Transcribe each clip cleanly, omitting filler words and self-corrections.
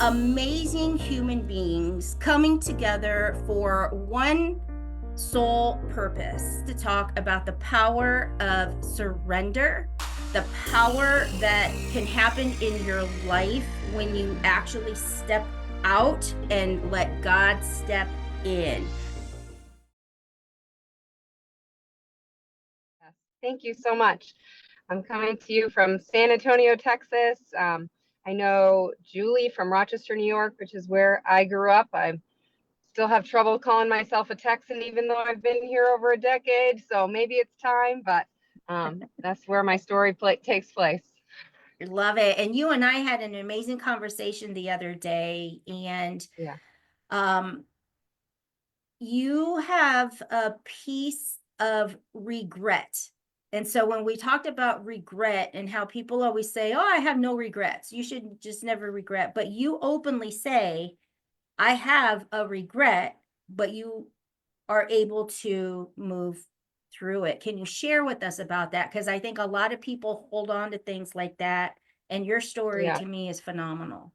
amazing human beings coming together for one sole purpose to talk about the power of surrender, the power that can happen in your life when you actually step out and let God step in. Yes, thank you so much. I'm coming to you from San Antonio, Texas. I know Julie from Rochester, New York, which is where I grew up. I still have trouble calling myself a Texan, even though I've been here over a decade. So maybe it's time, but that's where my story takes place. Love it. And you and I had an amazing conversation the other day, and Yeah, um, you have a piece of regret. And so when we talked about regret and how people always say, "Oh, I have no regrets. You should just never regret." But you openly say, "I have a regret," but you are able to move through it. Can you share with us about that? Because I think a lot of people hold on to things like that. And your story yeah. to me is phenomenal.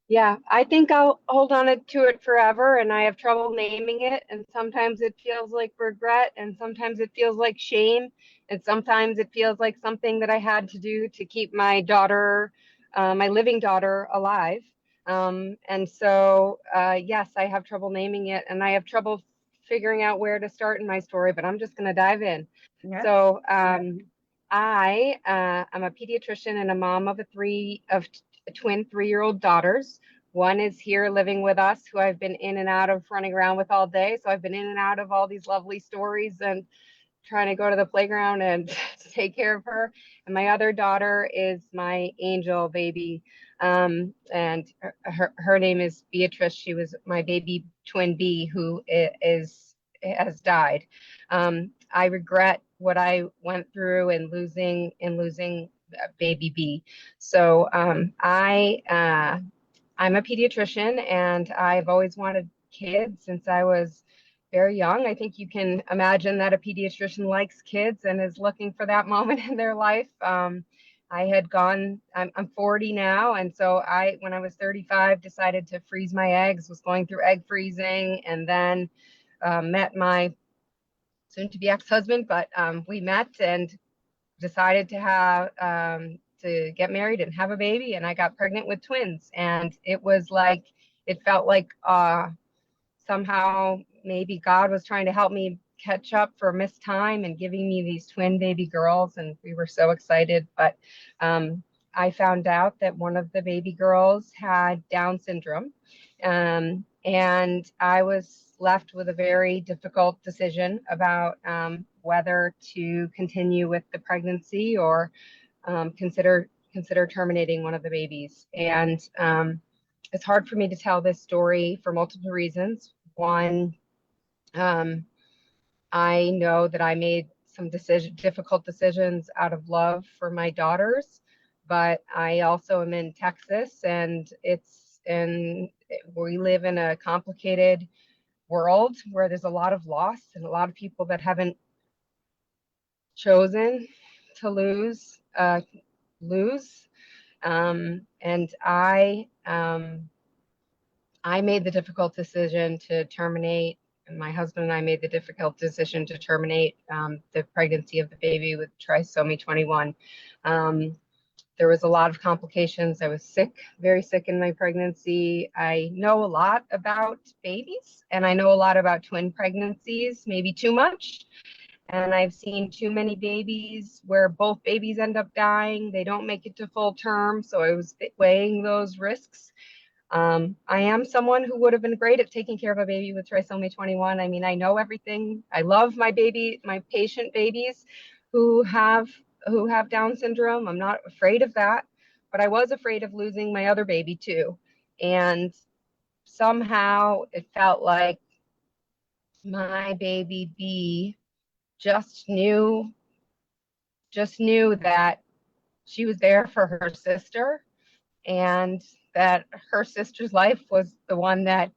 Yeah, I think I'll hold on to it forever, and I have trouble naming it. And sometimes it feels like regret, and sometimes it feels like shame, and sometimes it feels like something that I had to do to keep my daughter, my living daughter, alive. And so, yes, I have trouble naming it, and I have trouble figuring out where to start in my story, but I'm just going to dive in. Yeah. So, I'm a pediatrician and a mom of twin 3-year-old daughters. One is here living with us, who I've been in and out of running around with all day. So I've been in and out of all these lovely stories and trying to go to the playground and take care of her. And my other daughter is my angel baby. And her name is Beatrice. She was my baby twin B, who has died. I regret what I went through in losing baby B. So I'm a pediatrician, and I've always wanted kids since I was very young. I think you can imagine that a pediatrician likes kids and is looking for that moment in their life. I'm 40 now. And so when I was 35, decided to freeze my eggs, was going through egg freezing, and then met my soon to be ex-husband, but we met and decided to get married and have a baby, and I got pregnant with twins. And it felt like somehow maybe God was trying to help me catch up for missed time and giving me these twin baby girls, and we were so excited. But I found out that one of the baby girls had Down syndrome, and I was left with a very difficult decision about whether to continue with the pregnancy or consider terminating one of the babies. And it's hard for me to tell this story for multiple reasons. One, I know that I made some difficult decisions out of love for my daughters, but I also am in Texas, and we live in a complicated world where there's a lot of loss and a lot of people that haven't chosen to lose. And I made the difficult decision to terminate. And my husband and I made the difficult decision to terminate the pregnancy of the baby with trisomy 21. There was a lot of complications. I was sick, very sick in my pregnancy. I know a lot about babies, and I know a lot about twin pregnancies, maybe too much. And I've seen too many babies where both babies end up dying. They don't make it to full term. So I was weighing those risks. I am someone who would have been great at taking care of a baby with trisomy 21. I mean, I know everything. I love my patient babies who have Down syndrome. I'm not afraid of that, but I was afraid of losing my other baby too. And somehow it felt like my baby B just knew that she was there for her sister, and that her sister's life was the one that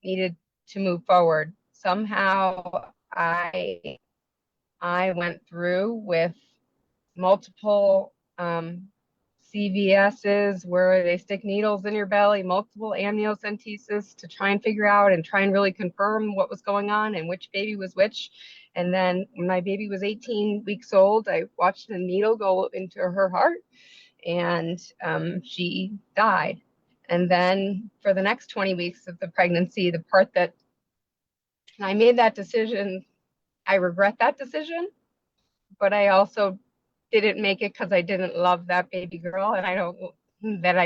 needed to move forward. Somehow I went through with multiple CVSs where they stick needles in your belly, multiple amniocentesis to try and figure out and try and really confirm what was going on and which baby was which. And then when my baby was 18 weeks old, I watched a needle go into her heart and she died. And then for the next 20 weeks of the pregnancy, the part that I made that decision, I regret that decision, but I also didn't make it because I didn't love that baby girl, and I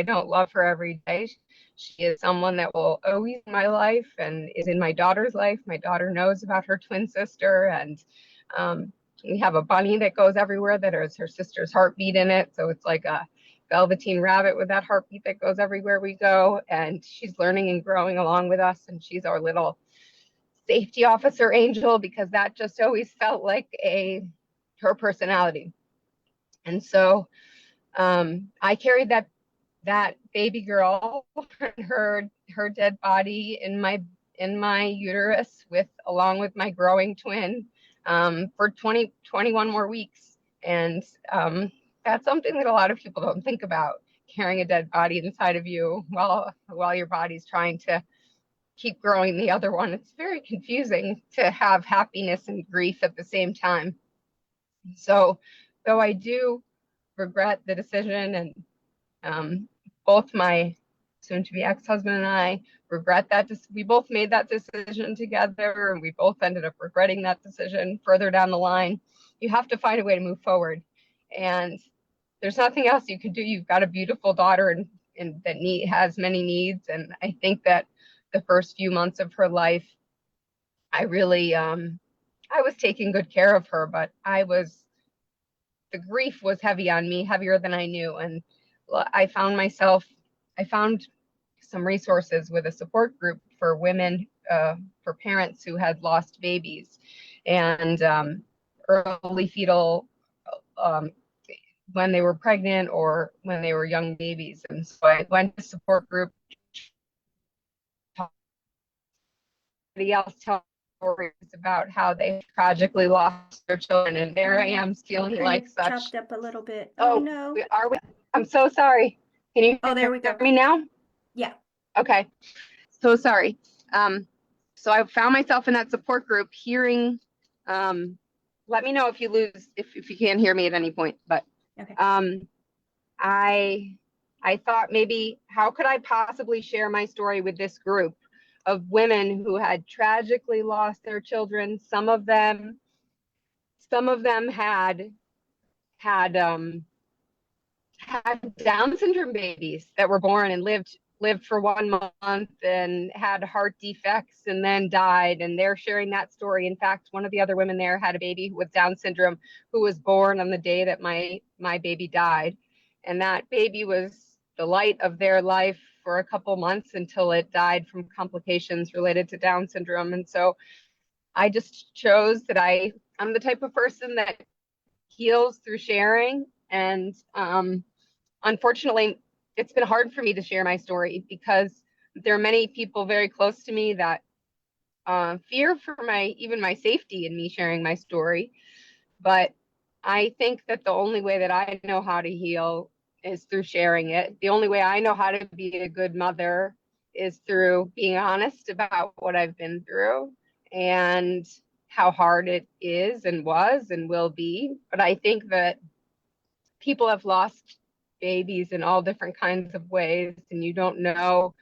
don't love her every day. She is someone that will always be in my life and is in my daughter's life. My daughter knows about her twin sister, and we have a bunny that goes everywhere that has her sister's heartbeat in it. So it's like a velveteen rabbit with that heartbeat that goes everywhere we go. And she's learning and growing along with us, and she's our little safety officer angel because that just always felt like her personality. And so I carried that baby girl, her dead body in my uterus along with my growing twin for 21 more weeks. And that's something that a lot of people don't think about, carrying a dead body inside of you while your body's trying to keep growing the other one. It's very confusing to have happiness and grief at the same time. So though I do regret the decision, and both my soon-to-be ex-husband and I regret that. We both made that decision together, and we both ended up regretting that decision further down the line. You have to find a way to move forward, and there's nothing else you can do. You've got a beautiful daughter, and that has many needs, and I think that the first few months of her life, I really I was taking good care of her, but the grief was heavy on me, heavier than I knew. And I found some resources with a support group for women, for parents who had lost babies and early fetal, when they were pregnant or when they were young babies. And so I went to support group, somebody else tell stories about how they tragically lost their children. And there I am feeling like such. Chopped up a little bit. Oh no. Are we? I'm so sorry. Can you there we hear go. me now? Yeah. Okay. So sorry. So I found myself in that support group hearing, let me know if you can't hear me at any point, but Okay. I thought maybe how could I possibly share my story with this group of women who had tragically lost their children. Some of them had Down syndrome babies that were born and lived for 1 month and had heart defects and then died, and they're sharing that story. In fact, one of the other women there had a baby with Down syndrome who was born on the day that my baby died, and that baby was the light of their life for a couple months until it died from complications related to Down syndrome. And so I just chose that I'm the type of person that heals through sharing. And unfortunately, it's been hard for me to share my story because there are many people very close to me that fear for even my safety in me sharing my story. But I think that the only way that I know how to heal is through sharing it. The only way I know how to be a good mother is through being honest about what I've been through and how hard it is and was and will be. But I think that people have lost babies in all different kinds of ways, and you don't know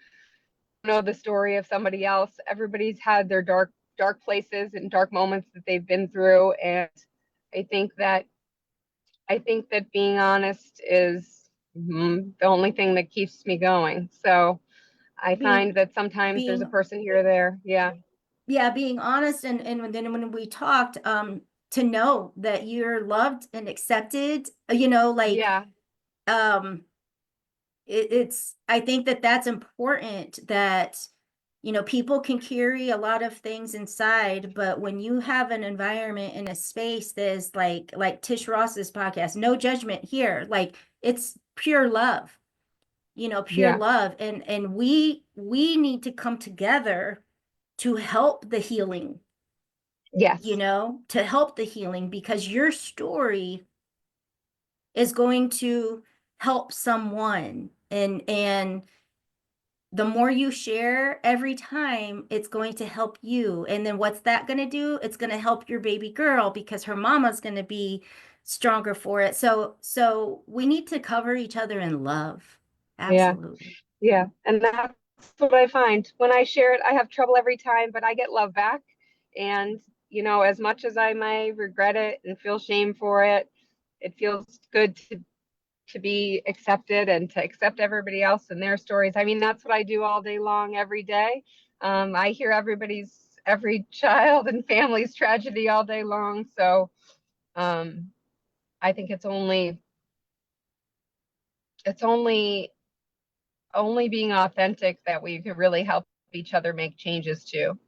the story of somebody else. Everybody's had their dark places and dark moments that they've been through, and I think that being honest is the only thing that keeps me going. So I find that sometimes there's a person here or there. Yeah, being honest, and then when we talked, to know that you're loved and accepted, I think that that's important, that people can carry a lot of things inside, but when you have an environment in a space that is like Tish Ross's podcast, no judgment here, like it's pure love, pure love, and we need to come together to help the healing. Yes. To help the healing, because your story is going to help someone. And the more you share every time, it's going to help you. And then what's that going to do? It's going to help your baby girl because her mama's going to be stronger for it. So we need to cover each other in love. Yeah. Absolutely. Yeah. And that's what I find. When I share it, I have trouble every time, but I get love back. And, as much as I may regret it and feel shame for it, it feels good to be accepted and to accept everybody else and their stories. I mean, that's what I do all day long, every day. I hear every child and family's tragedy all day long. So I think it's only being authentic that we can really help each other make changes too.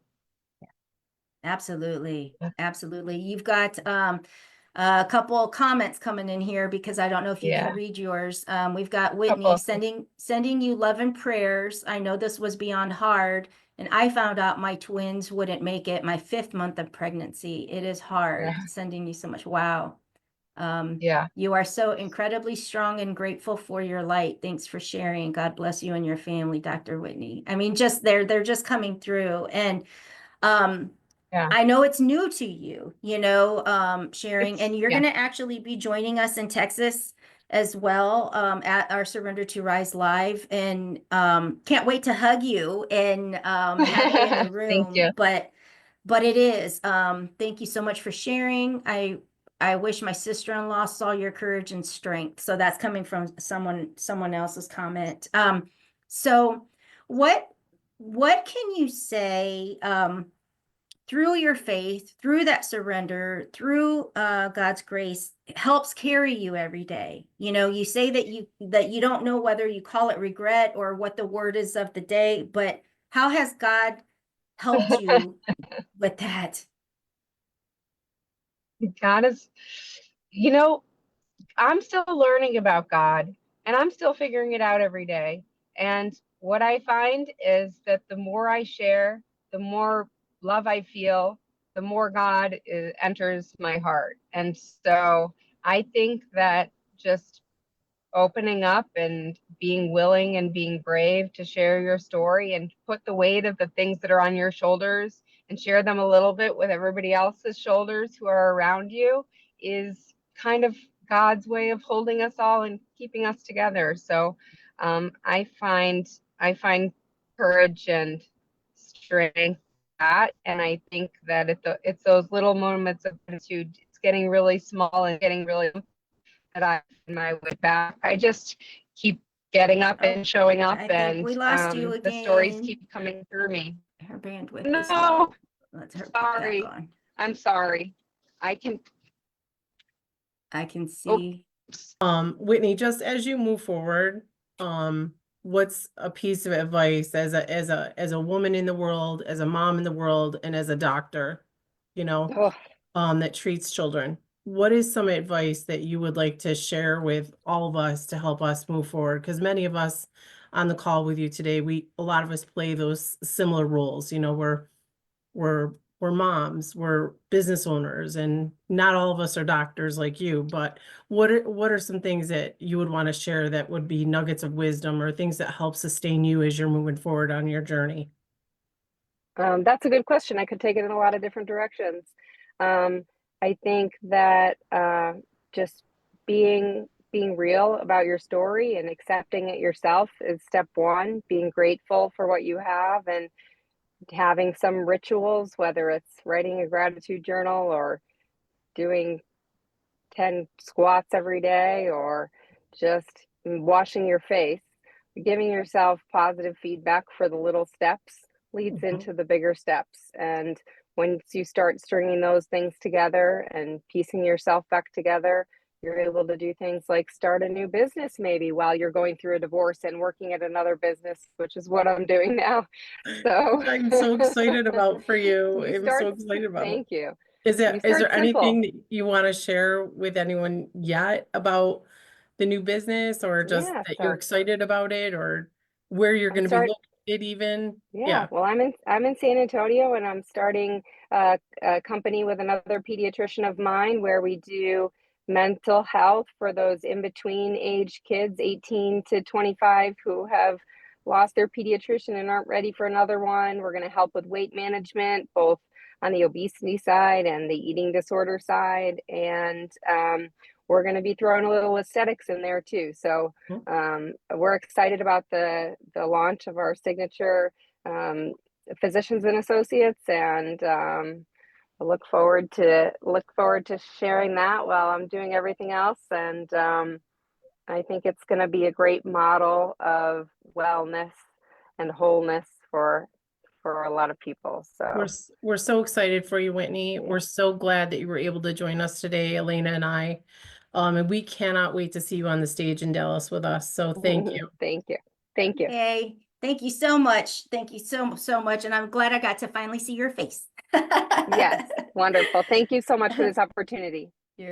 Absolutely. Absolutely. You've got a couple comments coming in here because I don't know if you can Yeah, read yours. We've got couple Whitney of, sending you love and prayers. I know this was beyond hard, and I found out my twins wouldn't make it my 5th month of pregnancy. It is hard. yeah, Sending you so much. Wow. yeah, You are so incredibly strong and grateful for your light. Thanks for sharing. God bless you and your family, Dr. Whitney. I mean, just they're just coming through. And um, yeah. I know it's new to you, sharing, and you're Yeah. going to actually be joining us in Texas as well, at our Surrender to Rise Live, and can't wait to hug you and have you in the Thank room. you. But it is. Thank you so much for sharing. I wish my sister-in-law saw your courage and strength. So that's coming from someone else's comment. So what what can you say? Through your faith, through that surrender, through God's grace, helps carry you every day. You say that you don't know whether you call it regret or what the word is of the day, but how has God helped you with that? God is, you know, I'm still learning about God and I'm still figuring it out every day. And what I find is that the more I share, the more love I feel, the more God enters my heart. And so I think that just opening up and being willing and being brave to share your story and put the weight of the things that are on your shoulders and share them a little bit with everybody else's shoulders who are around you is kind of God's way of holding us all and keeping us together. So I find courage and strength that, and I think that it's those little moments of gratitude. It's getting really small and getting really that I find my way back. I just keep getting up Oh, and showing up, I think and we lost you the stories again. keep coming through me. Her bandwidth is No, low. Let's her put back sorry. on. I'm sorry. I can. I can Oops. see. Whitney, just as you move forward, what's a piece of advice as a woman in the world, as a mom in the world, and as a doctor, you know, Oh, that treats children? What is some advice that you would like to share with all of us to help us move forward? Because many of us on the call with you today, a lot of us play those similar roles. We're we're moms, we're business owners, and not all of us are doctors like you, but what are some things that you would want to share that would be nuggets of wisdom or things that help sustain you as you're moving forward on your journey? that's a good question. I could take it in a lot of different directions. Um, I think that just being real about your story and accepting it yourself is step one. Being grateful for what you have and having some rituals, whether it's writing a gratitude journal or doing 10 squats every day or just washing your face, giving yourself positive feedback for the little steps leads Mhm. into the bigger steps. And once you start stringing those things together and piecing yourself back together, you're able to do things like start a new business maybe while you're going through a divorce and working at another business, which is what I'm doing now. So Which I'm so excited about for you. you I'm start, so excited about. thank you. Is You there start simple. anything that you want to share with anyone yet about the new business, or just Yeah, that you're so excited about it, or where you're I'm going to be start located even? yeah, Yeah. well, I'm in San Antonio and I'm starting a company with another pediatrician of mine where we do mental health for those in between age kids, 18 to 25, who have lost their pediatrician and aren't ready for another one. We're going to help with weight management, both on the obesity side and the eating disorder side. And we're going to be throwing a little aesthetics in there too. So we're excited about the launch of our signature Physicians and Associates, and I look forward to sharing that while I'm doing everything else. And I think it's going to be a great model of wellness and wholeness for a lot of people. So We're so excited for you, Whitney. yeah. We're so glad that you were able to join us today, Elena and I. And we cannot wait to see you on the stage in Dallas with us. So thank you. Thank you. Thank you. Hey, thank you so much. Thank you so much. And I'm glad I got to finally see your face. Yes, wonderful. Thank you so much for this opportunity. You're